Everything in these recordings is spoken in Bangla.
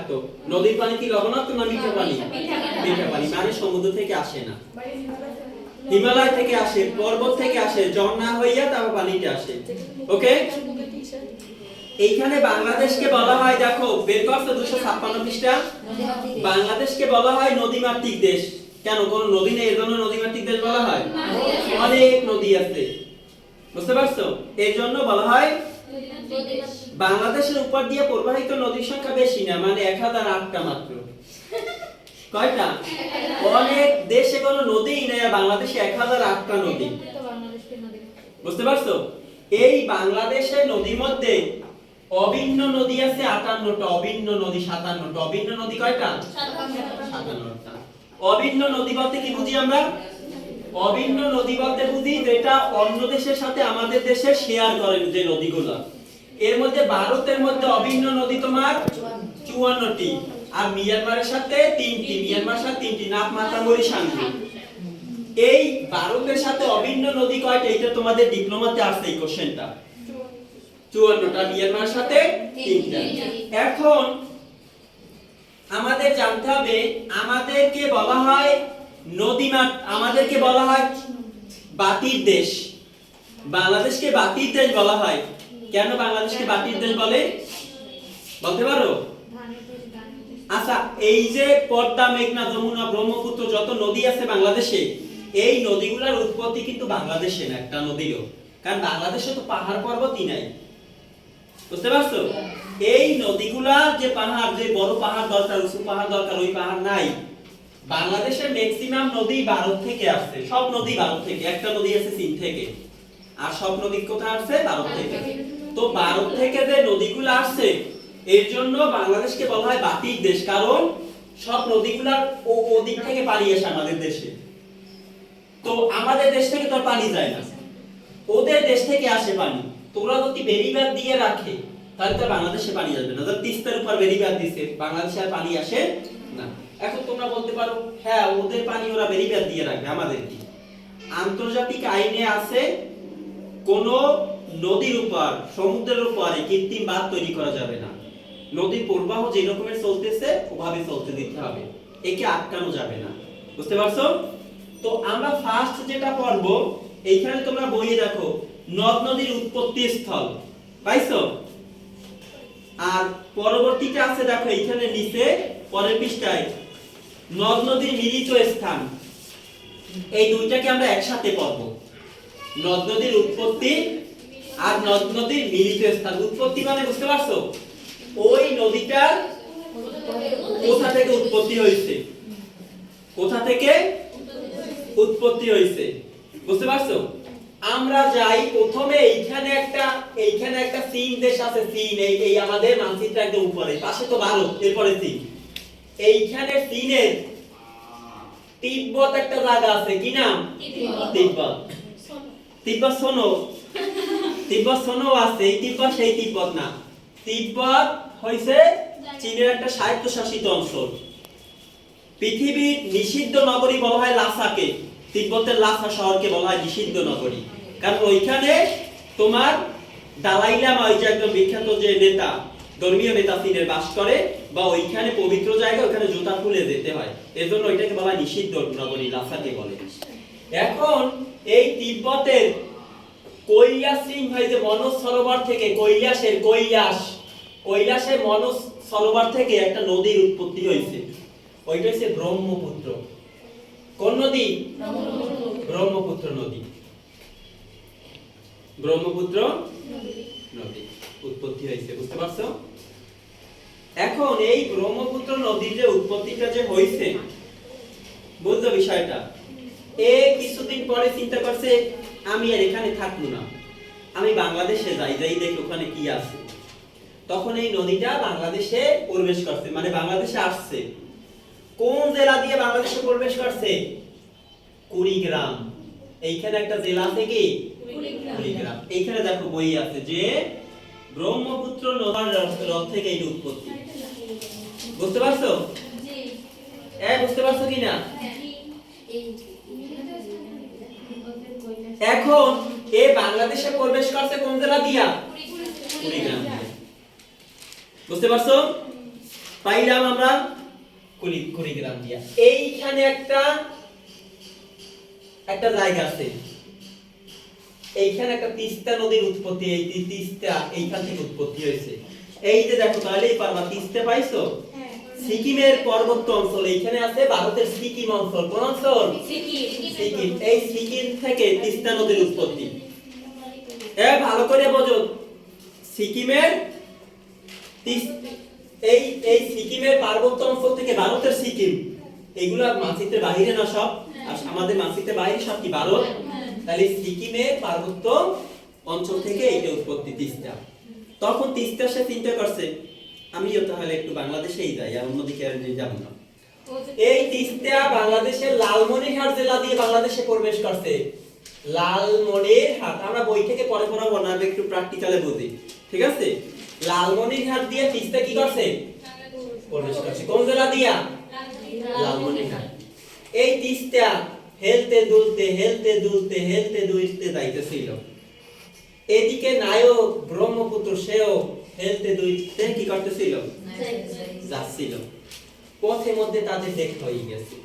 লবণাক্ত। নদীর পানি কি লবণাক্ত না মিঠা পানি? মিঠা পানি, মানে সমুদ্র থেকে আসে না, হিমালয় থেকে আসে, পর্বত থেকে আসে, ঝর্ণা হইয়া তারপর পানিটা আসে। ওকে, এইখানে বাংলাদেশকে বলা হয়, দেখো বের করছো 256 পৃষ্ঠা, বাংলাদেশকে বলা হয় নদীমাতৃক দেশ। কেন? কোন নদী নেই এজন্য নদীমাতৃক দেশ বলা হয়? অনেক নদী আছে, বুঝতে পারছো? এর জন্য বলা হয়। বাংলাদেশের উপর দিয়ে প্রবাহিত নদীর সংখ্যা বেশি না, মানে 1008টা মাত্র। কয়টা? অনেক দেশে কোনো নদীই নেই, বাংলাদেশে 1008টা নদী। বুঝতে পারছো? এই বাংলাদেশের নদীর মধ্যে অভিন্ন নদী আছে 58টা, অভিন্ন নদী 57টা। অভিন্ন নদী কয়টা? 57টা। অভিন্ন নদী বলতে কি বুঝি আমরা? অভিন্ন নদী বলতে বুঝি যেটা অন্য দেশের সাথে আমাদের দেশে শেয়ার করে যে নদীগুলো। এর মধ্যে ভারতের মধ্যে অভিন্ন নদী তোমার 54টি, আর মিয়ানমারের সাথে 3টি, মিয়ানমারের সাথে 3টি, নাফ, মাতামরি, সাঙ্গু। এই ভারতের সাথে অভিন্ন নদী কয়টা? এটা তোমাদের ডিপ্লোমাতে আসছে এই কোশ্চেনটা। 54টা, মিয়ানমারের সাথে 3টা। এখন আমাদের জানতে হবে, আমাদেরকে বলা হয় নদীমাত, আমাদেরকে বলা হয় বাতির দেশ। বাংলাদেশকে বাতির দেশ বলা হয়। কেন বাংলাদেশকে বাতির দেশ বলে বলতে পারো? আচ্ছা, এই যে পদ্মা, মেঘনা, যমুনা, ব্রহ্মপুত্র যত নদী আছে বাংলাদেশে, এই নদীগুলোর উৎপত্তি কিন্তু বাংলাদেশে না, একটা নদীরও। কারণ বাংলাদেশে তো পাহাড় পর্বতই নাই, বুঝতে পারছো? এই নদীগুলা যে পাহাড়, যে বড় পাহাড় দরকার, উঁচু পাহাড় দরকার, ওই পাহাড় নাই। বাংলাদেশের ম্যাক্সিমাম নদী ভারত থেকে আসছে, সব নদী ভারত থেকে। একটা নদী আছে চীন থেকে, আর সব নদী কোথায় আসছে? ভারত থেকে। তো ভারত থেকে যে নদীগুলো আসছে, এর জন্য বাংলাদেশকে বলা হয় বাতির দেশ, কারণ সব নদীগুলার ওদিক থেকে পানি আসে আমাদের দেশে। তো আমাদের দেশ থেকে তো পানি যায় না, ওদের দেশ থেকে আসে পানি। তোরা যদি বেরিবাদ দিয়ে রাখে তাহলে তো বাংলাদেশে পানি আসবে না। ধর তিস্তার উপর বেরিবাদ দিছে, বাংলাদেশে আর পানি আসে না। এখন তোমরা বলতে পারো, হ্যাঁ ওদের পানি ওরা বেরিবাদ দিয়ে রাখবে, আমাদের কি? আন্তর্জাতিক আইনে আছে কোন নদীর উপর, সমুদ্রের উপরে কৃত্রিম বাঁধ তৈরি করা যাবে না। নদীর প্রবাহ যে রকমের চলতেছে ওভাবে চলতে দিতে হবে, একে আটকানো যাবে না। বুঝতে পারছো? তো আমরা ফার্স্ট যেটা পড়বো, এইখানে তোমরা বইয়ে দেখো নদ নদীর উৎপত্তি স্থল, পাইছো? আর পরবর্তীটা আছে দেখো এইখানে নিচে পরের পৃষ্ঠায় নদ নদীর মিলিত স্থান। এই দুইটাকে আমরা একসাথে পড়বো, নদ নদীর উৎপত্তি আর নদ নদীর মিলিত স্থান। উৎপত্তি মানে বুঝতে পারছো? ওই নদীটা কোথা থেকে উৎপত্তি হয়েছে, কোথা থেকে উৎপত্তি হয়েছে, বুঝতে পারছো? আমরা যাই প্রথমে এইখানে একটা চীন দেশ আছে, চীন। এই আমাদের মানচিত্র একদম উপরে, পাশে তো ভারত, এরপরে চীন। এইখানে চীনের তিব্বত একটা জায়গা আছে, কি নাম? তিব্বত। তিব্বত শোনো, তিব্বত শোনো আছে, এই তিব্বত সেই তিব্বত না। তিব্বত হইছে চীনের একটা স্বায়ত্তশাসিত অঞ্চল। পৃথিবীর নিষিদ্ধ নগরী বলা হয় লাসাকে, তিব্বতের লাসা শহরকে বলা হয় নিষিদ্ধ নগরী। কারণ ওইখানে তোমার দালাই লামা, ওই যে একদম বিখ্যাত যে নেতা, ধর্মীয় নেতা চীনের বাস করে, বা ওইখানে পবিত্র জায়গা, ওইখানে জুতা খুলে যেতে হয়, এজন্য ওইটাকে বলা হয় নিষিদ্ধ নগরী, লাসাকে বলে। এখন এই তিব্বতের কৈলাস সিংহ, এই যে মানস সরোবর থেকে, কৈলাসের মানস সরোবর থেকে একটা নদীর উৎপত্তি হয়েছে, ওইটা হচ্ছে ব্রহ্মপুত্র। কোন নদী? ব্রহ্মপুত্র নদী। ব্রহ্মপুত্র নদী উৎপত্তি হয়েছে, বুঝতে পারছো? এখন এই ব্রহ্মপুত্র নদীর যে উৎপত্তিটা যে হয়েছে, বুঝছো বিষয়টা? কিছুদিন পরে চিন্তা করছে আমি আর এখানে থাকবো না, আমি বাংলাদেশে যাই, দেখি ওখানে কি আছে। তখন এই নদীটা বাংলাদেশে প্রবেশ করছে, মানে বাংলাদেশে আসছে। কোন জেলা দিয়ে বাংলাদেশে প্রবেশ করছে? কুড়িগ্রাম। এইখানে একটা জেলা আছে, কি? কুড়িগ্রাম। এইখানে দেখো বই আছে যে ব্রহ্মপুত্র নদীর রথ থেকে এই উৎপত্তি। বুঝতে পারছো? বুঝতে পারছো কিনা? এখন এ বাংলাদেশে প্রবেশ করছে কোন জেলা দিয়া? কুড়িগ্রাম। বুঝতে পারছো? পাইলাম আমরা কুড়িগ্রাম দিয়া। এইখানে একটা জায়গা আছে, এইখানে একটা তিস্তা নদীর উৎপত্তি, এই তিস্তা এইখান থেকে উৎপত্তি হয়েছে। এই যে দেখো তাহলেই পারবা, তিস্তা পাইছো? সিকিমের পার্বত্য অঞ্চল এইখানে আছে, ভারতের সিকিম অঞ্চল। কোন অঞ্চল? সিকিম। এই সিকিম থেকে তিস্তা নদীর উৎপত্তি। ভালো করে বোঝো, সিকিমের এই সিকিমের পার্বত্য অঞ্চল থেকে ভারতের সিকিম, এগুলা মানচিত্রের বাইরে না সব, আর আমাদের মানচিত্রের বাইরে সব কি ভারত। তাহলে সিকিমের পার্বত্য অঞ্চল থেকে এইটা উৎপত্তি তিস্তা। তখন তিস্তা সে চিন্তা করছে আমিও তাহলে একটু বাংলাদেশেই যাই, আর অন্যদিকে আর যাব না। এই তিস্তা বাংলাদেশের লালমনিরহাট জেলা দিয়ে বাংলাদেশে প্রবেশ করছে। লালমনিরহাট আমরা বই থেকে পড়ে পড়াবো না, একটু প্র্যাকটিক্যালে বুঝি, ঠিক আছে? লালমনিরহাট দিয়ে তিস্তা কি করছে? প্রবেশ করছে। কোন জেলা দিয়া? লালমনিরহাট। এই তিস্তা হেলতে দুলতে যাইতেছিল। এদিকে নায়ক ব্রহ্মপুত্র সেও হেলতে দুলতে কি করতেছিল? যাচ্ছিল। পথে মধ্যে তাদের দেখা হয়ে গেছে।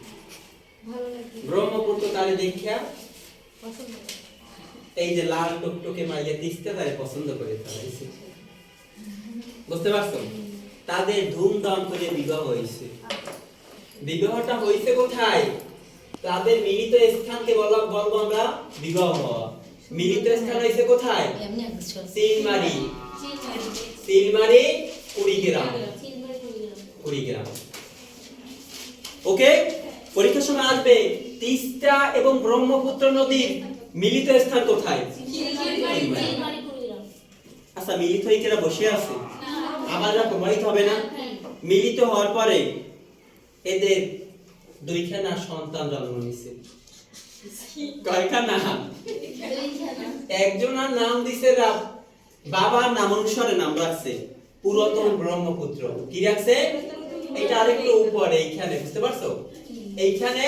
ব্রহ্মপুত্র তারে দেখিয়া এই যে লাল টুকটুকে মাইয়া তিস্তা তারে পছন্দ করে ফেলাইছে। বুঝতে পারছো? তাদের ধুমধাম করে বিবাহ হয়েছে। বিবাহটা হয়েছে কোথায়? তাদের মিলিত স্থানকে বলবো আমরা বিবাহ হওয়া। মিলিত স্থান হয়েছে কোথায়? চিলমারি কুড়িগ্রাম। ওকে, পরীক্ষার সময় আসবে তিস্তা এবং ব্রহ্মপুত্র নদীর মিলিত স্থান কোথায়? আচ্ছা, মিলিত হয়ে কেরা বসে আছে? আমাদের প্রমাণিত হবে না? মিলিত হওয়ার পরে এদের দুইখানা সন্তান জন্ম নিছে। কয়খানা? একজনের নাম দিছে বাবার নাম অনুসারে নাম রাখছে পুরাতন ব্রহ্মপুত্র। কি রাখছে? এটা আরেকটু উপরে এইখানে, বুঝতে পারছো? এইখানে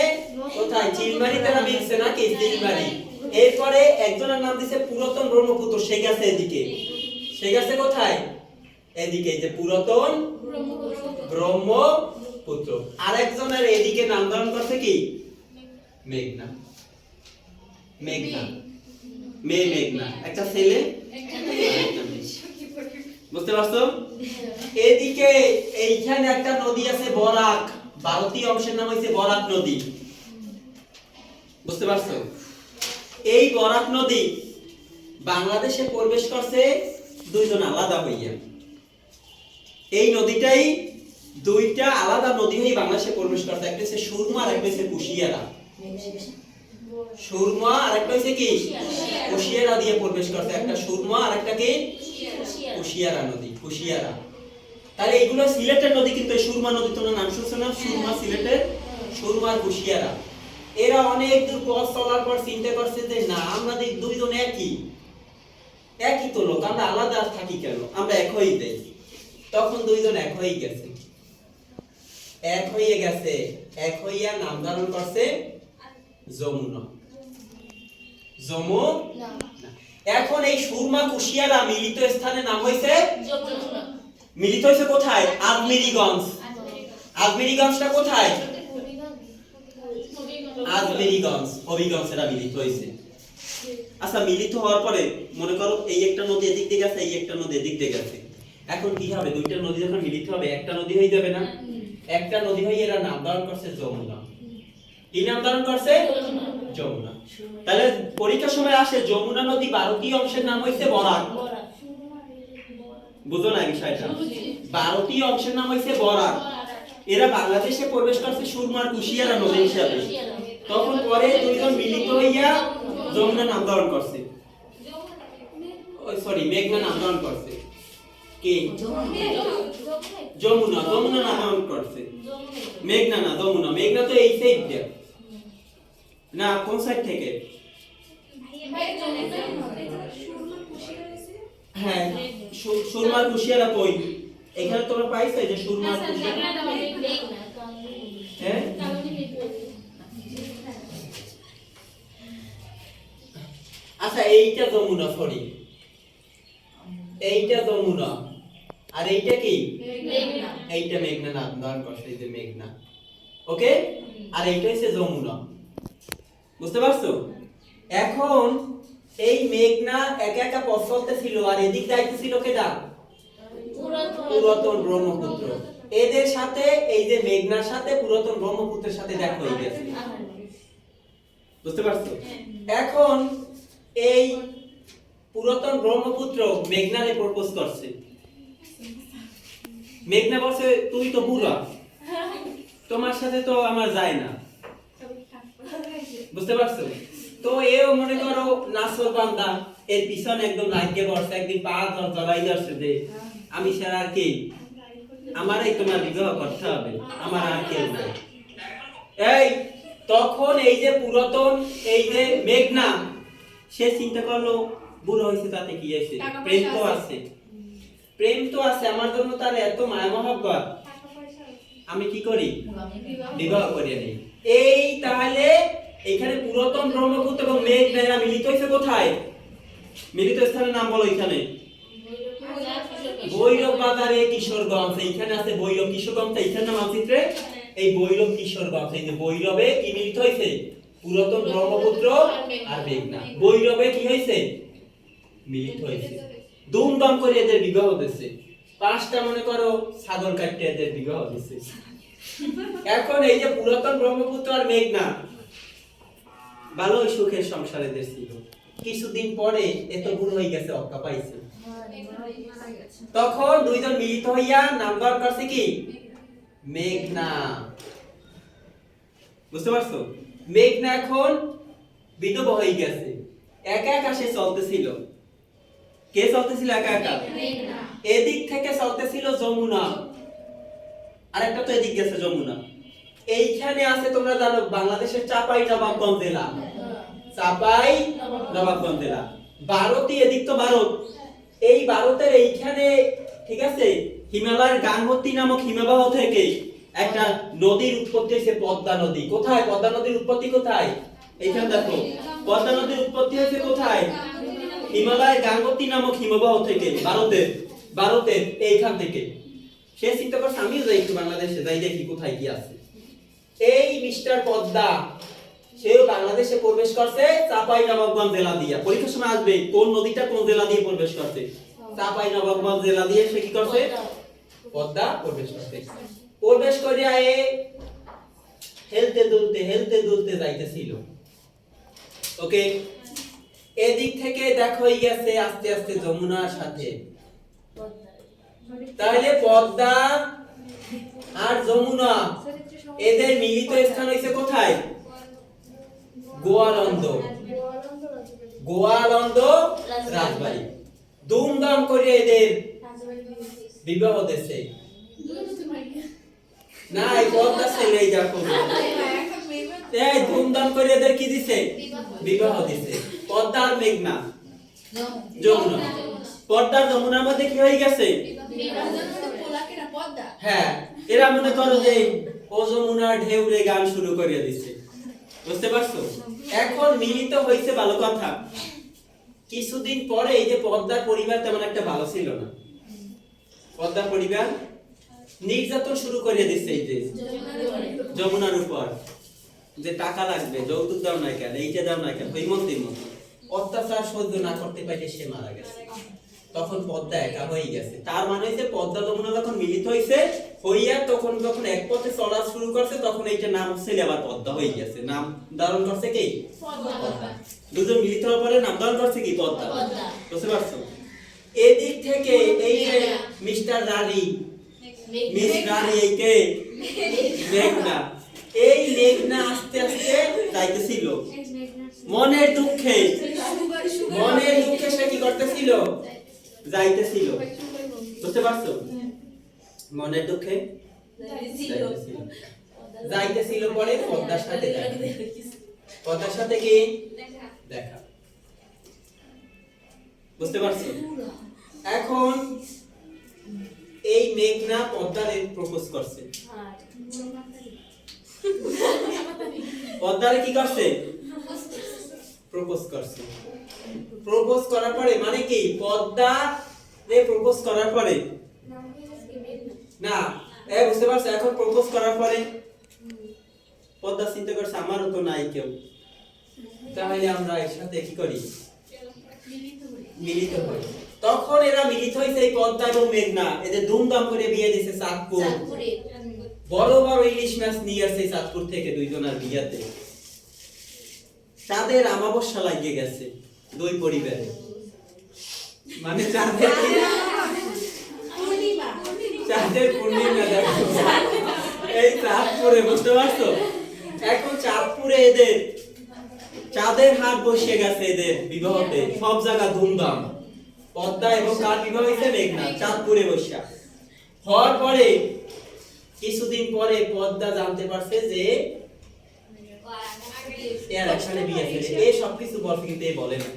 কোথায়? চিলমারিতে না মিলছে নাকি? চিলমারি। এরপরে একজনের নাম দিছে পুরাতন ব্রহ্মপুত্র, সে গেছে এদিকে। সে গেছে কোথায়? এদিকে, যে পুরাতন ব্রহ্মপুত্র। আরেকজনের এদিকে নামকরণ করছে কি? মেঘনা। মেঘনা একটা ছেলে, বুঝতে পারছো? এদিকে এইখানে একটা নদী আছে বরাক, ভারতীয় অংশের নাম হইছে বরাক নদী। বুঝতে পারছো? এই বরাক নদী বাংলাদেশে প্রবেশ করছে দুইজন আলাদা হইয়া। এই নদীটাই দুইটা আলাদা নদী হয়ে বাংলাদেশে প্রবেশ করছে। একটা হচ্ছে সুরমা আর একটা হচ্ছে কুশিয়ারা। সুরমা আর একটা হচ্ছে কি? কুশিয়ারা দিয়ে প্রবেশ করছে। একটা সুরমা আর একটা কি? কুশিয়ারা নদী। কুশিয়ারা। তাহলে এইগুলো সিলেটের নদী, কিন্তু এই সুরমা নদী তোমরা নাম শুনছো না? সুরমা সিলেটের, সুরমা আর কুশিয়ারা। এরা অনেক দূর পথ চলার পর চিন্তা করছে যে না, আমরা দুইজন একই তো লোক, আমরা আলাদা থাকি কেন, আমরা এক হয়ে যাই। তখন দুইজন এক হয়ে গেছে। এক হইয়া নাম ধারণ করছে যমুনা। এখন এই সুরমা কুশিয়ারা মিলিত স্থানে নাম হইছে যমুনা। মিলিত হইছে কোথায়? আজমেরীগঞ্জ। আজমেরীগঞ্জটা কোথায়? আজমেরীগঞ্জ, হবিগঞ্জেরা মিলিত হইছে। আচ্ছা, মিলিত হওয়ার পরে মনে করো এই একটা নদী এদিক দিয়ে গেছে, এই একটা নদী এদিক দিয়ে গেছে। এখন কি হবে? দুইটা নদী যখন মিলিত হবে একটা নদী হয়ে যাবে না? একটা নদী হয়ে এরা নাম ধারণ করছে যমুনা। কি নাম ধারণ করছে? যমুনা। তাহলে পরীক্ষার সময় আসে যমুনা নদী ভারতীয় অংশের নাম হইছে বরাক। বুঝো না বিষয়টা? ভারতীয় অংশের নাম হইছে বরাক। এরা বাংলাদেশে প্রবেশ করছে সুরমার কুশিয়ারা নদী হিসাবে। তখন পরে দুইজন মিলিত হইয়া যমুনা নাম ধারণ করছে। মেঘনা নাম ধারণ করছে। কি? যমুনা নাম ধারণ করছে। মেঘনা না, যমুনা। মেঘনা তো এই সাইড দিয়ে না, কোন সাইড থেকে? হ্যাঁ, সুরমার কুশিয়ারা কই? এখানে তোমরা পাইছো যে সুরমার কুশিয়ারা? হ্যাঁ, আচ্ছা, এইটা যমুনা, এইটা যমুনা আর এইটা কি মেঘনা। এইটা মেঘনা নাম দান করছে, এই যে মেঘনা। ওকে, আর এইটা হচ্ছে যমুনা। বুঝতে পারছো? এখন এই মেঘনা একা একা পথ চলতেছিল, আর এদিক যাইতেছিল কেডা? পুরাতন ব্রহ্মপুত্র। এদের সাথে এই যে মেঘনার সাথে পুরাতন ব্রহ্মপুত্রের সাথে দেখা হয়ে গেছে। বুঝতে পারছো? এখন এই পুরাতন ব্রহ্মপুত্র মেঘনারে প্রপোজ করছে। মেঘনা বলছে তুই তো বুড়া, তোমার সাথে তো আমার যায় না। বুঝতে পারছো? তো এও মনে করো নাসর বান্দা, এর পিছনে একদম লাগিয়ে বসে, একদিন পা জড়াই ধরছে যে আমি ছাড়া আর কি, আমারই তোমার বিবাহ করতে হবে, আমার আর কেউ নাই। এই তখন এই যে পুরাতন এই যে মেঘনা, সে চিন্তা করলো বুড়ো হয়েছে তাতে কি আছে, প্রেম তো আছে, প্রেম তো আছে, আমার জন্য তার এত মায়া মহব্বত, আমি কি করি, বিবাহ করিয়ে নেই। এই তাহলে এখানে পুরাতন ব্রহ্মপুত্র এবং মেঘনা মিলিত হয়েছে কোথায়? মিলিত স্থানের নাম বলো এখানে। ভৈরব বাজারে কিশোরগঞ্জ, এইখানে আছে ভৈরব কিশোরগঞ্জ, এইখানে মানচিত্রে এই ভৈরব কিশোরগঞ্জ, এই যে ভৈরবে কি মিলিত হয়েছে? পুরাতন ব্রহ্মপুত্র আর মেঘনা ভৈরবে কি হয়েছে? মিলিত হয়েছে। ধুমধাম করে এদের বিবাহ দিচ্ছে, 5টা মনে করো ছাগল কাটতে এদের বিবাহ দিচ্ছে। এখন এই যে পুরাতন ব্রহ্মপুত্র আর মেঘনা ভালোই সুখের সংসারে এদের ছিল। কিছুদিন পরে এত বুড়ো হয়ে গেছে, অক্কা পাইছে। তখন দুইজন মিলিত হইয়া নামকরণ করছে কি? মেঘনা। বুঝতে পারছো? মেঘনা এখন বিধবা হয়ে গেছে, একা একা সে চলতেছিল। কে চলতেছিল একা একা? এদিক থেকে চলতেছিল যমুনা, আরেকটা তো এদিক গেছে যমুনা। এইখানে আছে তোমরা জানো বাংলাদেশের চাপাই নবাবগঞ্জ জেলা, চাপাই নবাবগঞ্জ জেলা। ভারতই এদিক তো ভারত, এই ভারতের এইখানে ঠিক আছে হিমালয়ের গাঙ্গোত্রী নামক হিমবাহ থেকে একটা নদীর উৎপত্তি হয়েছে, পদ্মা নদী। কোথায় পদ্মা নদীর উৎপত্তি? কোথায়? এইখানে দেখো পদ্মা নদীর উৎপত্তি হয়েছে কোথায়? হিমালয়ের গাঙ্গোত্রী নামক হিমবাহ থেকে, ভারতের এইখান থেকে। সে চিন্তা করছে আমিও যাই একটু বাংলাদেশে, যাই দেখি কোথায় কি আছে। এই মিস্টার পদ্মা সেও বাংলাদেশে প্রবেশ করছে চাপাই নবাবগঞ্জ জেলা দিয়ে। পরীক্ষার সময় আসবে কোন নদীটা কোন জেলা দিয়ে প্রবেশ করছে। চাপাই নবাবগঞ্জ জেলা দিয়ে সে কি করছে? পদ্মা প্রবেশ করছে। প্রবেশ করিয়া এ হেলতে দুলতে যাইতেছিল। ওকে, এদিক থেকে দেখো হয়ে গেছে আস্তে আস্তে যমুনার সাথে। তাহলে পদ্মা আর যমুনা এদের মিলিত স্থান হইছে কোথায়? গোয়ালন্দ রাজবাড়ি। ধুমধাম করে এদের বিবাহ দেশে না, এই পদ্মা ছেলে দেখো এই ধুমধাম করে এদের কি দিছে? বিবাহ দিছে। পদ্মা আর মেঘনা, যমুনা। পদ্মা যমুনার মধ্যে কি হয়ে গেছে? হ্যাঁ, এরা মনে করো যে ও যমুনার ঢেউরে গান শুরু করে দিছে। বুঝতে পারছো? এখন মিলিত হইছে, ভালো কথা। কিছুদিন পরে এই যে পদ্মার পরিবার তেমন একটা ভালো ছিল না, পদ্মার পরিবার নির্যাতন শুরু করে দিচ্ছে এই যে যমুনার উপর, যে টাকা লাগবে, যৌতুক দাও না কেন, এইটা দাও না কেন, ওই মন্ত্রীর মতো অত্যাচার সহ্য না করতে পারে সে মারা গেছে। তখন পদ্মা একা হয়ে গেছে। তার মানে হচ্ছে পদ্মা যমুনা যখন মিলিত হইছে হইয়া তখন যখন এক পথে চলা শুরু করছে তখন এইটা নাম হচ্ছে আবার পদ্মা হয়ে গেছে। নাম ধারণ করছে কি? পদ্মা। দুজন মিলিত হওয়ার পরে নাম ধারণ করছে কি? পদ্মা। বুঝতে পারছো? এদিক থেকে এই যে মিস্টার রানী, মিস রানী এই কে? মেঘনা। এই মেঘনা আস্তে আস্তে যাইতেছিল মনের দুঃখে সে কি করতেছিল? যাইতেছিল। বুঝতে পারছো? মনের দুঃখে যাইতেছিল। পরে পদ্মার সাথে পদ্মার সাথে কি দেখা। বুঝতে পারছো? এখন এই মেঘনা পদ্মারে প্রপোজ করছে। পদ্মারে কি করছে? প্রপোজ করছে। প্রপোজ করার পরে মানে কি পদ্মা রে প্রপোজ করার পরে না বুঝতে পারছো এখন প্রপোজ করার পরে পদ্মা চিন্তা করছে আমারও তো নাই কেউ, তাহলে আমরা এর সাথে কি করি মিলিত হই। তখন এরা মিলিত হইছে এই পদ্মা এবং মেঘনা, এদের ধুমধাম করে বিয়ে দিছে চাঁদপুরে। বড় বড় ইলিশ মাছ নিয়ে আসছে চাঁদপুর থেকে দুইজনের বিয়াতে। তাদের আমাবস্যা লাগিয়ে গেছে দুই পরিবারে, মানে চাঁদের পূর্ণিমা দেখো এই চাঁদপুরে, বুঝতে পারছো? এখন চাঁদপুরে এদের চাঁদের হাট বসে গেছে, এদের বিবাহতে সব জায়গা ধুমধাম। পদ্মা এবং কার বিবাহ হয়েছে? মেঘনা, চাঁদপুরে বসা। হওয়ার পরে কিছুদিন পরে পদ্মা জানতে পারছে যে এর একসাথে বিয়ে হয়েছে। এই সবকিছু বলছে কিন্তু এ বলে না,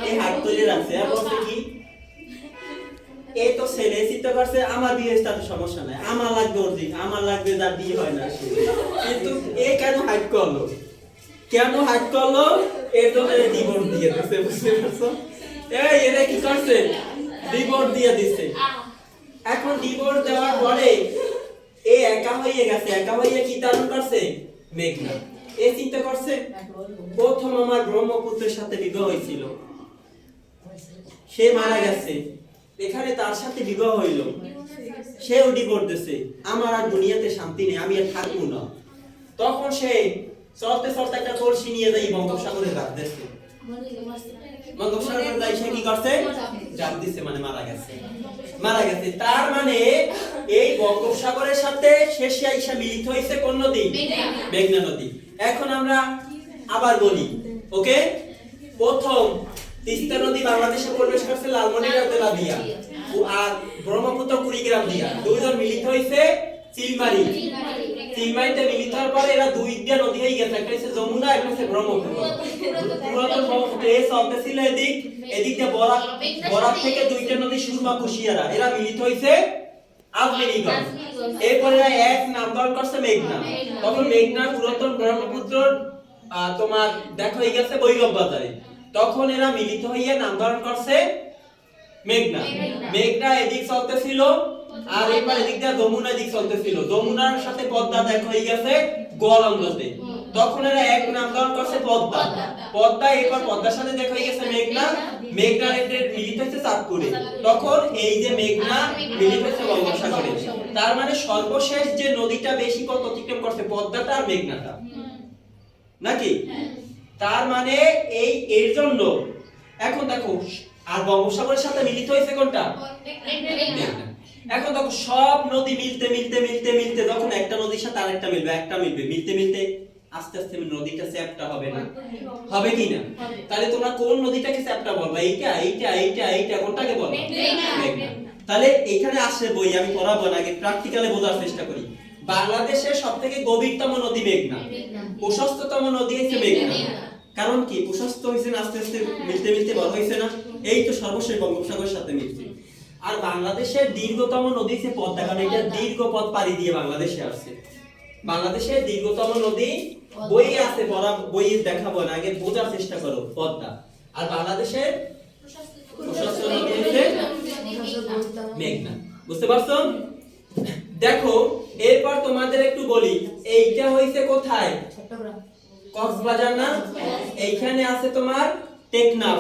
এই হাত তুলে রাখছে। আর বলছে কি এই তো ছেলে চিন্তা করছে আমার বিয়ে তাতে সমস্যা নাই, আমার লাগবে অর্ধেক, আমার লাগবে যার বিয়ে হয় না। কিন্তু এ কেন হাইট করলো, কেন হাইট করলো? এর জন্য ডিভোর্স দিয়ে দিচ্ছে, বুঝতে পারছো? এই এরা কি করছে? ডিভোর্স দিয়ে দিচ্ছে। এখন ডিভোর্স দেওয়ার পরে এ একা হয়ে গেছে, একা হয়ে কি ধারণ করছে? মেঘনা। এ চিন্তা করছে প্রথম আমার ব্রহ্মপুত্রের সাথে বিবাহ হয়েছিল, সে মারা গেছে, এখানে তার সাথে বিবাহ হইল, সেও ডিভোর্স দিছে, আমার আর দুনিয়াতে শান্তি নেই, আমি আর থাকবো না। তখন সে চলতে চলতে একটা কলসি নিয়ে যাই বঙ্গোপসাগরে রাখ দিচ্ছে। বঙ্গোপসাগরে যাই সে কি করছে? জাপ দিছে, মানে মারা গেছে। মারা গেছে তার মানে এই বঙ্গোপসাগরের সাথে শেষে আইসা মিলিত হয়েছে কোন নদী? মেঘনা নদী। এখন আমরা আবার বলি, ওকে? প্রথম তিস্তা নদী বাংলাদেশে প্রবেশ করছে লালমনিরহাট জেলা দিয়া, আর ব্রহ্মপুত্র কুড়িগ্রাম দিয়া। দুইজন মিলিত হইছে চিলমারি। চিলমারিতে মিলিত হওয়ার পরে এরা দুইটা নদী হয়ে গেছে, একটা হচ্ছে যমুনা, একটা হচ্ছে ব্রহ্মপুত্র। পুরাতন ব্রহ্মপুত্র এ চলতে ছিল এদিক, এদিক দিয়ে বরাক থেকে দুইটা নদী সুরমা কুশিয়ারা, এরা মিলিত হইছে আজমিরিগঞ্জ। এরপরে এক নামকরণ করছে মেঘনা। তখন মেঘনা পুরাতন ব্রহ্মপুত্র তোমার দেখো হয়ে গেছে বৈরব বাজারে। তখন এরা মিলিত হইয়া নামকরণ করছে মেঘনা। মেঘনা এদিক চলতেছিল, আর এবার এদিক দিয়ে যমুনা এদিক চলতেছিল। যমুনার সাথে পদ্মা দেখো হয়ে গেছে গোয়ালন্দতে। তখন এরা এক নামকরণ করছে পদ্মা। পদ্মা এরপর পদ্মার সাথে দেখো হয়ে গেছে মেঘনা। মেঘনা এদের মিলিত হচ্ছে চাঁদপুরে। তখন এই যে মেঘনা মিলিত হচ্ছে বঙ্গোপসাগরে। তার মানে সর্বশেষ যে নদীটা বেশি পথ অতিক্রম করছে পদ্মাটা আর মেঘনাটা, নাকি? তার মানে এই এর জন্য এখন দেখো আর বঙ্গোপসাগরের সাথে মিলিত হয়েছে কোনটা? মেঘনা। এখন দেখো সব নদী মিলতে মিলতে মিলতে মিলতে যখন একটা নদীর সাথে আরেকটা মিলবে, একটা মিলবে, মিলতে মিলতে আস্তে আস্তে নদীটা চ্যাপ্টা হবে না? হবে কি না? তাহলে তোমরা কোন নদীটাকে চ্যাপ্টা বলবা? এইটা এইটা এইটা এইটা কোনটাকে বলবা? মেঘনা। তাহলে এখানে আসে বই আমি পড়াবো না, আগে প্র্যাকটিক্যালি বোঝার চেষ্টা করি। বাংলাদেশের সবথেকে গভীরতম নদী মেঘনা, প্রশস্ততম নদী হচ্ছে মেঘনা। কারণ কি? প্রশস্ত হইছে না, আস্তে আস্তে মিলতে মিলতে বড় হইছে না, এই তো সর্বশেষ বঙ্গোপসাগরের সাথে মিলছে। আর বাংলাদেশের দীর্ঘতম নদী হচ্ছে পদ্মা, কারণ এটা দীর্ঘ পথ পাড়ি দিয়ে বাংলাদেশে আসছে। বাংলাদেশের দীর্ঘতম নদী বই আছে, পড়া বই দেখাবো না, আগে বোঝার চেষ্টা করো পদ্মা। আর বাংলাদেশের প্রশস্ত নদী হচ্ছে মেঘনা, বুঝতে পারছো? দেখো এরপর তোমাদের একটু বলি, এইটা হইছে কোথায়? কক্সবাজার না? এইখানে আছে তোমার টেকনাফ।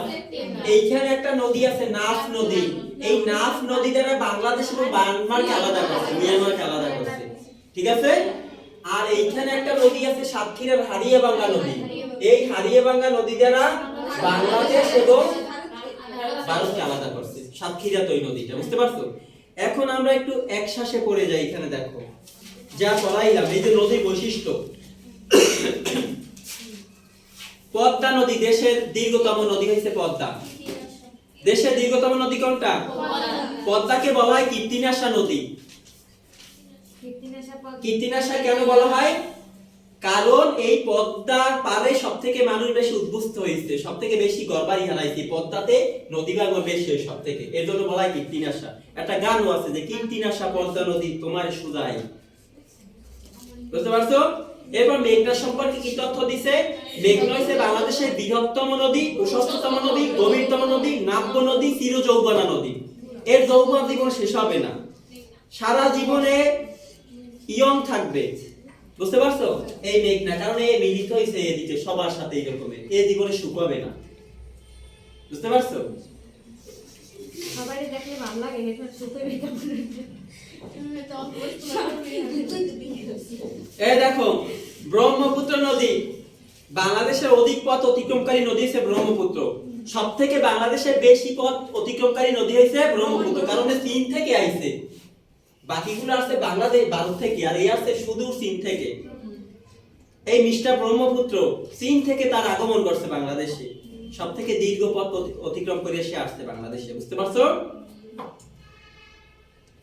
এইখানে একটা নদী আছে নাফ নদী। এই নাফ নদী দ্বারা বাংলাদেশ এবং মিয়ানমারকে আলাদা করছে, মিয়ানমারকে আলাদা করছে, ঠিক আছে? আর এইখানে একটা নদী আছে সাতক্ষীরার হারিয়াবাঙ্গা নদী। এই হারিয়াবাঙ্গা নদী দ্বারা বাংলাদেশ এবং ভারতকে আলাদা করছে, সাতক্ষীরা তো এই নদীটা, বুঝতে পারছো? এখন আমরা একটু একশ্বাসে পড়ে যাই। এখানে দেখো যা পড়াইলাম, এই যে নদীর বৈশিষ্ট্য। পদ্মা নদী দেশের দীর্ঘতম নদী হইছে পদ্মা। দেশের দীর্ঘতম নদী কোনটা? পদ্মাকে বলা হয় কীর্তিনাশা নদী। কীর্তিনাশা কেন বলা হয়? কারণ এই পদ্মার পারে সবথেকে মানুষ বেশি উদ্বুদ্ধ হয়েছে, সবথেকে বেশি ঘরবাড়ি হারাইছে পদ্মাতে, নদী ভাঙন বেশি হয় সবথেকে, এর জন্য বলা হয় কীর্তিনাশা। একটা গানও আছে যে কীর্তিনাশা পদ্মা নদী তোমার সুজাই, বুঝতে পারছো? এরপর মেঘনা সম্পর্কে কি তথ্য দিছে? মেঘনা হচ্ছে বাংলাদেশের বৃহত্তম নদী, প্রশস্ততম নদী, গভীরতম নদী, নাব্য নদী, চিরযৌবনা নদী। এর যৌবন জীবন শেষ হবে না, সারা জীবনে ইয়ং থাকবে। বুঝতে পারছো? এই মেঘনা, কারণ এই মিলিত হইছে এদিকে সবার সাথে এই রকমের, এই জীবনে শুকাবে না। বুঝতে পারছো? সবাই দেখলে ভালো লাগে, হেডফোন সুপে বেটা বলে এই দেখো ব্রহ্মপুত্র নদী, বাংলাদেশের অধিক পথ অতিক্রমকারী নদী হচ্ছে ব্রহ্মপুত্র। সবথেকে বাংলাদেশের বেশি পথ অতিক্রমকারী নদী হচ্ছে ব্রহ্মপুত্র, কারণ চীন থেকে আইছে। বাকিগুলো আসছে বাংলাদেশ, ভারত থেকে, আর এই আসছে সুদূর চীন থেকে। এই মিস্টার ব্রহ্মপুত্র চীন থেকে তার আগমন করছে বাংলাদেশে, সবথেকে দীর্ঘ পথ অতিক্রম করে সে আসছে বাংলাদেশে। বুঝতে পারছো?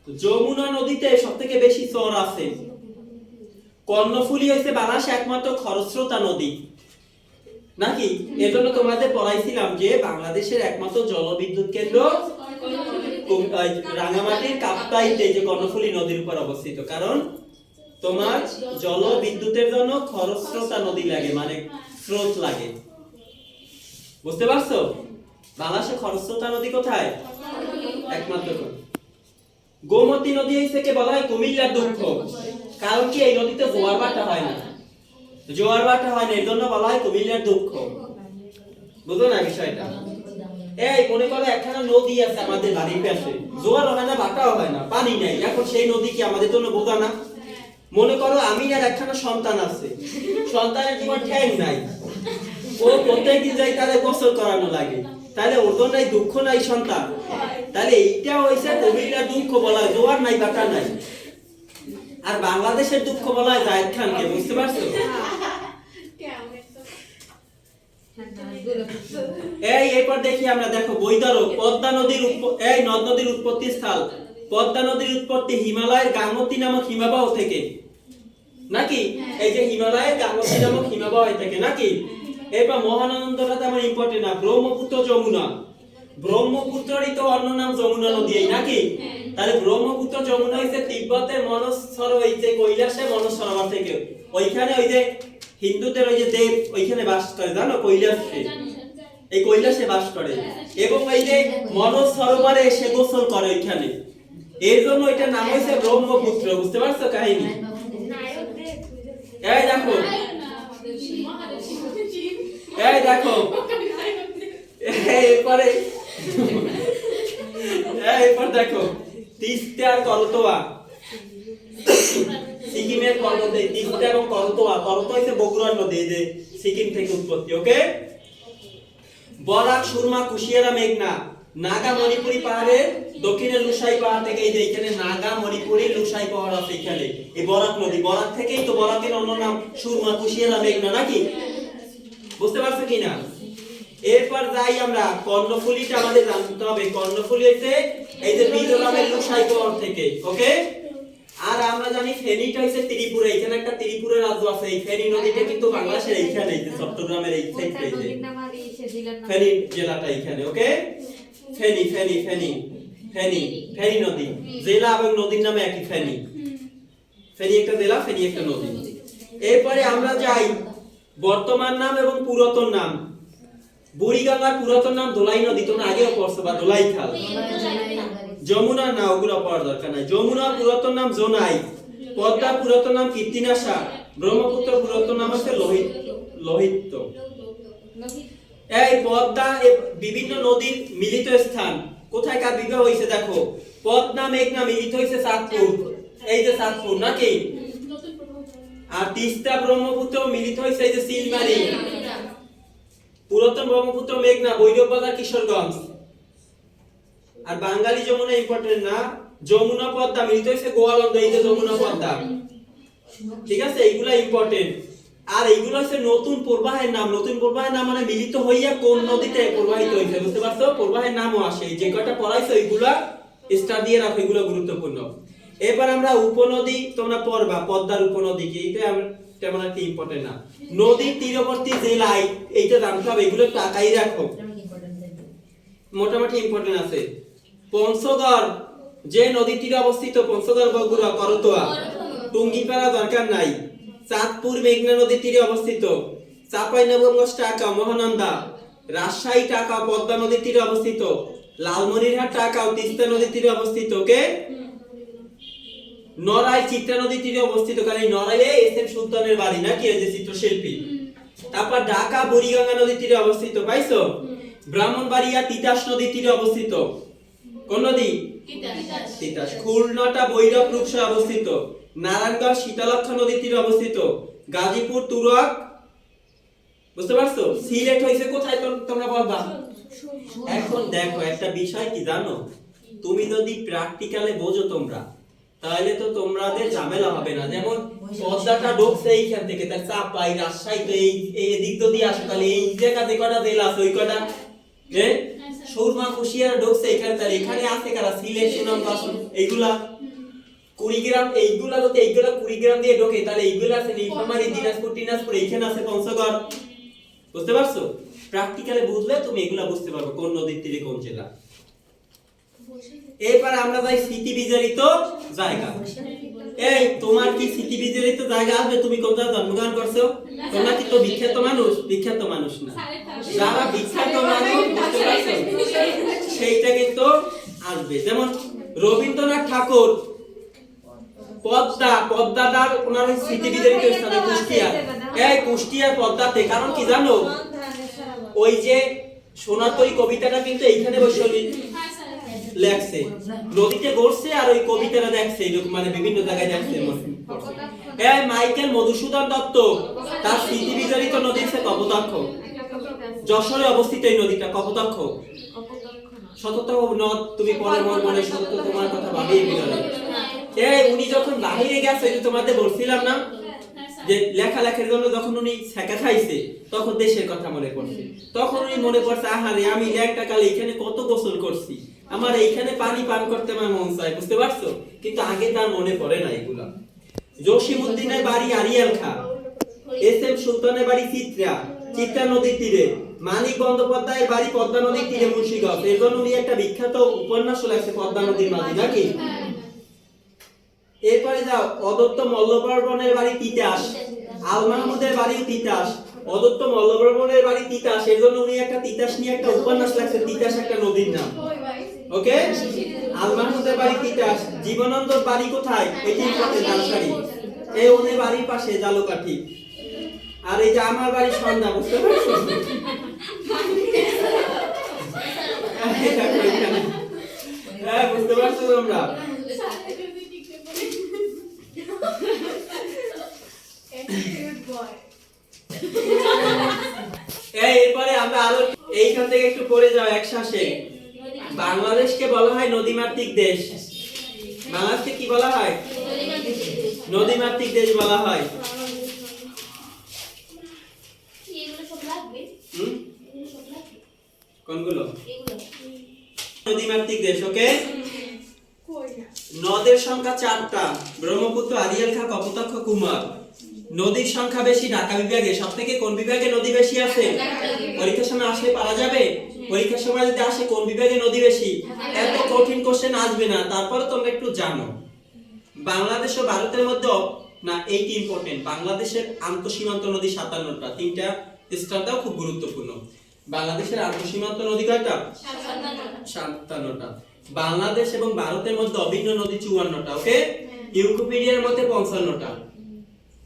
যমুনা নদীতে সবথেকে বেশি চর আছে। কর্ণফুলী হচ্ছে বাংলাদেশের একমাত্র খরস্রোতা নদী, নাকি? এজন্য তোমাদের পড়াইছিলাম যে বাংলাদেশের একমাত্র জলবিদ্যুৎ কেন্দ্র রাঙামাটির কাপ্তাইতে, যে কর্ণফুলী নদীর উপর অবস্থিত। কারণ তোমার জলবিদ্যুতের জন্য খরস্রোতা নদী লাগে, মানে স্রোত লাগে। বুঝতে পারছো? বাংলাদেশের খরস্রোতা নদী কোথায়? একমাত্র। গোমতী নদী থেকে বলা হয় কুমিল্লার দুঃখ, কারণ কি এই নদীতে জোয়ার ভাটা হয় না, জোয়ার ভাটা হয় না, এর জন্য বলা হয় কুমিল্লার দুঃখ। বুঝো না বিষয়টা? এই মনে করো একখানা নদী আছে আমাদের বাড়ির পাশে, জোয়ার হয় না, ভাটাও হয় না, পানি নাই, এখন সেই নদী কি আমাদের জন্য বোঝা না? মনে করো আমি আর একখানা সন্তান আছে, সন্তানের জীবন ঠ্যাং নাই, ও প্রত্যেকদিন যাই তাদের গোসল করানো লাগে, তাহলে ওর জন্য দুঃখ নাই সন্তান? তাহলে এইটা হইছে কুমিল্লার দুঃখ বলা হয়, জোয়ার নাই, ভাটা নাই। আর বাংলাদেশের দুঃখ বলা হয় জায়েদ খানকে। বুঝতে পারছো? এই এরপর দেখি আমরা, দেখো বৈতরণ, পদ্মা নদীর এই নদ নদীর উৎপত্তি স্থল। পদ্মা নদীর উৎপত্তি হিমালয়ের গাঙ্গোত্রী নামক হিমবাহ থেকে, নাকি? এই যে হিমালয়ের গাঙ্গোত্রী নামক হিমবাহ থেকে, নাকি? এরপর মহানন্দটা তেমন ইম্পর্টেন্ট না। ব্রহ্মপুত্র, যমুনা, ব্রহ্মপুত্রেরই তো অন্য নাম যমুনা নদী, নাকি? তাহলে ব্রহ্মপুত্র যমুনা হইছে তিব্বতের মনস সরোবর, এই যে কৈলাসে মনস সরোবর থেকে, ওইখানে ওই যে হিন্দুদের ওই যে দেব ওইখানে বাস করে, জানো? কৈলাসে, এই কৈলাসে বাস করে, এবং এই যে মনস সরোবরে এসে গোসল করে ওইখানে, এর জন্য ওইটার নাম হইছে ব্রহ্মপুত্র। বুঝতে পারছো কাহিনী? এই দেখো, এই দেখো, এরপরে এরপর দেখো তিস্তার করতোয়া, সিকিমের পর্বতে তিস্তা এবং করতোয়া। করতোয়া হচ্ছে বগুড়ার নদী, যে সিকিম থেকে উৎপত্তি। ওকে? বরাক, সুরমা, কুশিয়ারা, মেঘনা, নাগা মণিপুরি পাহাড়ের দক্ষিণে লুসাই পাহাড় থেকে, এই যে এখানে নাগা মণিপুরি লুসাই পাহাড় আছে, এখানে এই বরাক নদী, বরাক থেকেই তো বরাকের অন্য নাম সুরমা, কুশিয়ারা, মেঘনা, নাকি? বুঝতে পারছো কিনা? এরপর যাই আমরা, কর্ণফুলীটা আমাদের জানতে হবে। কর্ণফুলী হইছে এই যে মিজোরামের লুসাই পাহাড় থেকে। ওকে? আর আমরা জানি ফেনীটা হইছে ত্রিপুরা, এখানে একটা ত্রিপুরা রাজ্য আছে। এই ফেনী নদীটা কিন্তু বাংলাদেশের এইখানে, এই যে চট্টগ্রামের এই সাইডে, ফেনী জেলাটা এইখানে। ওকে? ফেনী ফেনী ফেনী ফেনী ফেনী নদী, জেলা এবং নদীর নামে একই, ফেনী। ফেনী একটা জেলা, ফেনী একটা নদী। এরপরে আমরা যাই বর্তমান নাম এবং পুরাতন নাম। বুড়িগঙ্গার পুরাতন নাম দোলাই নদী, তোমরা আগেও পড়ছো, বা দোলাই খাল। যমুনা না, ওগুলো পড়ার দরকার নাই। যমুনা পুরাতন নাম জোনাই, পদ্মা পুরাতন নাম কীর্তিনাশা, ব্রহ্মপুত্র পুরাতন নাম হচ্ছে লোহিত। এই পদ্মা বিভিন্ন নদীর মিলিত স্থান, কোথায় কার বিবাহ হইছে দেখো। পদ্মা মেঘনা মিলিত হইছে চাঁদপুর, এই যে চাঁদপুর, নাকি? আর তিস্তা ব্রহ্মপুত্র মিলিত হইছে এই যে সিলমারি। পুরাতন ব্রহ্মপুত্র মেঘনা ভৈরব বাজার, কিশোরগঞ্জ। আর বাঙালি যমুনা ইম্পর্টেন্ট না, যমুনা পদ্মা মিলিত হইছে গোয়ালন্দ, এই যে যমুনা পদ্মা। ঠিক আছে? এইগুলা ইম্পর্টেন্ট। আর এইগুলো হচ্ছে নতুন প্রবাহের নাম। নতুন প্রবাহের নাম মানে মিলিত হইয়া কোন নদীতে প্রবাহিত হইছে। বুঝতে পারছো? প্রবাহের নামও আসে, যে কয়টা পড়াইছো এইগুলা স্টার দিয়ে রাখো, এগুলো গুরুত্বপূর্ণ। এবার আমরা উপনদী, তোমরা পড়বা পদ্মার উপনদী কি, এটা তেমন একটা ইম্পর্টেন্ট না। নদীর তীরবর্তী জেলায় এইটা জানতে হবে, এগুলো একটু আঁকাই রাখো, মোটামুটি ইম্পর্টেন্ট আছে। পঞ্চগড় যে নদীর তীরে অবস্থিত, পঞ্চগড়, বগুড়া, করতোয়া। টুঙ্গিপাড়া দরকার নাই। চাঁদপুর মেঘনা নদীর তীরে অবস্থিত। চাঁপাইনবাবগঞ্জ, টাকা, মহানন্দা। রাজশাহী, টাকা, পদ্মা নদীর তীরে অবস্থিত। লালমনিরহাট, টাকা, তিস্তা নদীর তীরে অবস্থিত। ওকে? নড়াই চিত্রা নদীর তীরে অবস্থিত, কারণ এই নড়াইয়ে এস এম সুলতানের বাড়ি নাকি, এই যে চিত্রশিল্পী। তারপর ঢাকা বুড়িগঙ্গা নদীর তীরে অবস্থিত, পাইছো? ব্রাহ্মণবাড়িয়া তিতাস নদীর তীরে অবস্থিত, কোন নদী? তিতাস। খুলনাটা ভৈরব রূপসা অবস্থিত। নারায়ণগঞ্জ শীতলক্ষ্যা নদীর তীরে অবস্থিত। গাজীপুর তুরাগ, বুঝতে পারছো? সিলেট হইছে কোথায় তোমরা বলবা? এখন দেখো একটা বিষয় কি জানো, তুমি যদি প্র্যাকটিক্যালে বোঝো তোমরা, তাহলে তো তোমাদের ঝামেলা হবে না। যেমন পদ্মাটা ঢুকছে এইখান থেকে, তার চাপাই রাজশাহী তো এই দিক যদি আসে, তাহলে এই জায়গা যে কটা জেলা আছে ওই কটা, সুরমা কুশিয়ারা ঢুকছে এখানে, তাহলে এখানে আছে কারা? সিলেট, সুনামগঞ্জ, এইগুলা কুড়িগ্রাম, এইগুলা যদি এইগুলা কুড়িগ্রাম দিয়ে ঢোকে, তাহলে এইগুলা আছে নীলফামারী, দিনাজপুর, এইখানে আছে পঞ্চগড়। বুঝতে পারছো? প্র্যাকটিক্যালি বুঝলে তুমি এগুলা বুঝতে পারবে কোন নদীর তীরে কোন জেলা। এরপর আমরা যাই স্মৃতি বিজড়িত জায়গা। এই তোমার কি স্মৃতি বিজড়িত জায়গা আসবে? তুমি কোন জায়গায় জন্মগ্রহণ করছো? তোমরা কি তো বিখ্যাত মানুষ? বিখ্যাত মানুষ না, যারা বিখ্যাত মানুষ, বুঝতে পারছো, সেইটা কিন্তু আসবে। যেমন রবীন্দ্রনাথ ঠাকুর পদ্মাদার ওনার স্মৃতি বিজড়িত স্থানে কুষ্টিয়া। এই কুষ্টিয়ার পদ্মাতে, কারণ কি জানো, ওই যে সোনাতরী কবিতাটা কিন্তু এইখানে বসে লেখছে, নদীতে গড়ছে আর ওই কবিতাটা দেখছে, এরকম মানে বিভিন্ন জায়গায় দেখছে। এই মাইকেল মধুসূদন দত্ত তার স্মৃতি বিজড়িত নদী হচ্ছে কপোতাক্ষ। যশোরে অবস্থিত এই নদীটা কপোতাক্ষ। সতত নদ, তুমি পরে মনে সতত তোমার কথা ভাবিয়ে বিজয়। এই উনি যখন বাহিরে গেছে, তোমাদের বলছিলাম না যে লেখালেখির জন্য যখন উনি ছেঁকা খাইছে, তখন দেশের কথা মনে পড়ছে। তখন উনি মনে পড়ছে, আহারে আমি একটা কালে এখানে কত গোসল করছি, আমার এইখানে পানি পান করতে আমার মন চায়। বুঝতে পারছো? কিন্তু আগে তার মনে পড়ে না এগুলা। জসিমউদ্দিনের বাড়ি আরিয়াল খা, এস এম সুলতানের বাড়ি চিত্রা নদীর তীরে, মানিক বন্দ্যোপাধ্যায়ের বাড়ি পদ্মা নদীর তীরে মুন্সিগঞ্জ। এর জন্য উনি একটা বিখ্যাত উপন্যাস লেখছে পদ্মা নদীর মাঝি, নাকি? এরপরে যাও, অদত্ত মল্লবর্মণের বাড়ি তিতাস, আল মাহমুদের বাড়ি তিতাস। অদত্ত মল্লবর্মণের বাড়ি তিতাস, এর জন্য উনি একটা তিতাস নিয়ে একটা উপন্যাস লেখছে, তিতাস একটা নদীর নাম। ওকে, আল মাহমুদের বাড়ি তিতাস। জীবনানন্দর বাড়ি কোথায়? এটি পাশে জালসারি, এই ওদের বাড়ির পাশে জালকাঠি। আর এই যে আমার বাড়ি সন্ধ্যা, বুঝতে পারছো? হ্যাঁ, বুঝতে পারছো তোমরা? এরপরে আমরা আরো এইখান থেকে একটু পড়ে যাও একশ্বাসে। বাংলাদেশকে বলা হয় নদীমাতৃক দেশ। বাংলাদেশকে কি বলা হয়? নদীমাতৃক দেশ বলা হয়। কোনগুলো? নদীমাতৃক দেশ। ওকে, নদের সংখ্যা 4টা, ব্রহ্মপুত্র, আড়িয়াল খাঁ, কপোতাক্ষ, কুমার। নদীর সংখ্যা বেশি ঢাকা বিভাগে। সবথেকে কোন বিভাগে নদী বেশি আছে? পরীক্ষার সময় আসলে পারা যাবে? পরীক্ষার সময় যদি আসে কোন বিভাগে নদী বেশি, এত কঠিন কোশ্চেন আসবে না। তারপরে তোমরা একটু জানো, বাংলাদেশ ও ভারতের মধ্যে না, এইটি ইম্পর্টেন্ট, বাংলাদেশের আন্তঃসীমান্ত নদী 57টা। তিনটা স্টারটাও খুব গুরুত্বপূর্ণ। বাংলাদেশের আন্তঃসীমান্ত নদী কয়টা? 57টা। বাংলাদেশ এবং ভারতের মধ্যে অভিন্ন নদী 54টা। ওকে, উইকিপিডিয়ার মতে 55টা।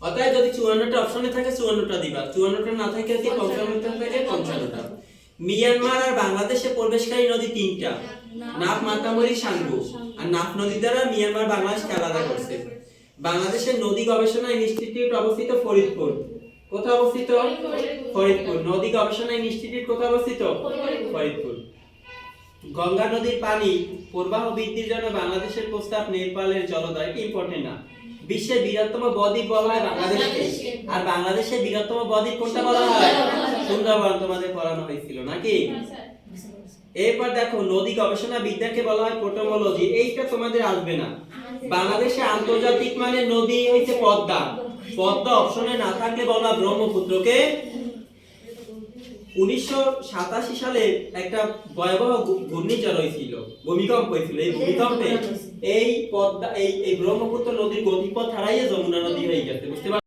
অতএব যদি 54টা অপশনে থাকে 54টা দিবা, 54টা না থাকে কি 55টা থাকে 55টা। মিয়ানমার আর বাংলাদেশে প্রবেশকারী নদী 3টা, নাফ, মাতামরি, সাঙ্গু। আর নাফ নদী দ্বারা মিয়ানমার বাংলাদেশকে আলাদা করছে। বাংলাদেশের নদী গবেষণা ইনস্টিটিউট অবস্থিত ফরিদপুর। কোথায় অবস্থিত? ফরিদপুর। নদী গবেষণা ইনস্টিটিউট কোথায় অবস্থিত? ফরিদপুর। গঙ্গা নদীর পানি প্রবাহ বৃদ্ধির জন্য বাংলাদেশের প্রস্তাব নেপালের জলদায়, কি ইম্পর্টেন্ট না। বিশ্বের বৃহত্তম বদ্বীপ বলা হয় বাংলাদেশকে। আর বাংলাদেশের বৃহত্তম বদ্বীপ কোনটা বলা হয়? সুন্দরবন। তোমাদের পড়ানো হয়েছিল নাকি? এরপর দেখো, নদী গবেষণা বিদ্যাকে বলা হয় পোটোমোলজি। এইটা তোমাদের আসবে না। বাংলাদেশে আন্তর্জাতিক মানের নদী হইছে পদ্মা। পদ্মা অপশনে না থাকলে বলা ব্রহ্মপুত্রকে। 1987 সালে একটা ভয়াবহ ঘূর্ণিঝড় হয়েছিল, ভূমিকম্প হয়েছিল। এই ভূমিকম্পে এই পদ্মা এই ব্রহ্মপুত্র নদীর গতিপথ হারাইয়ে যমুনা নদী হয়ে গেছে। বুঝতে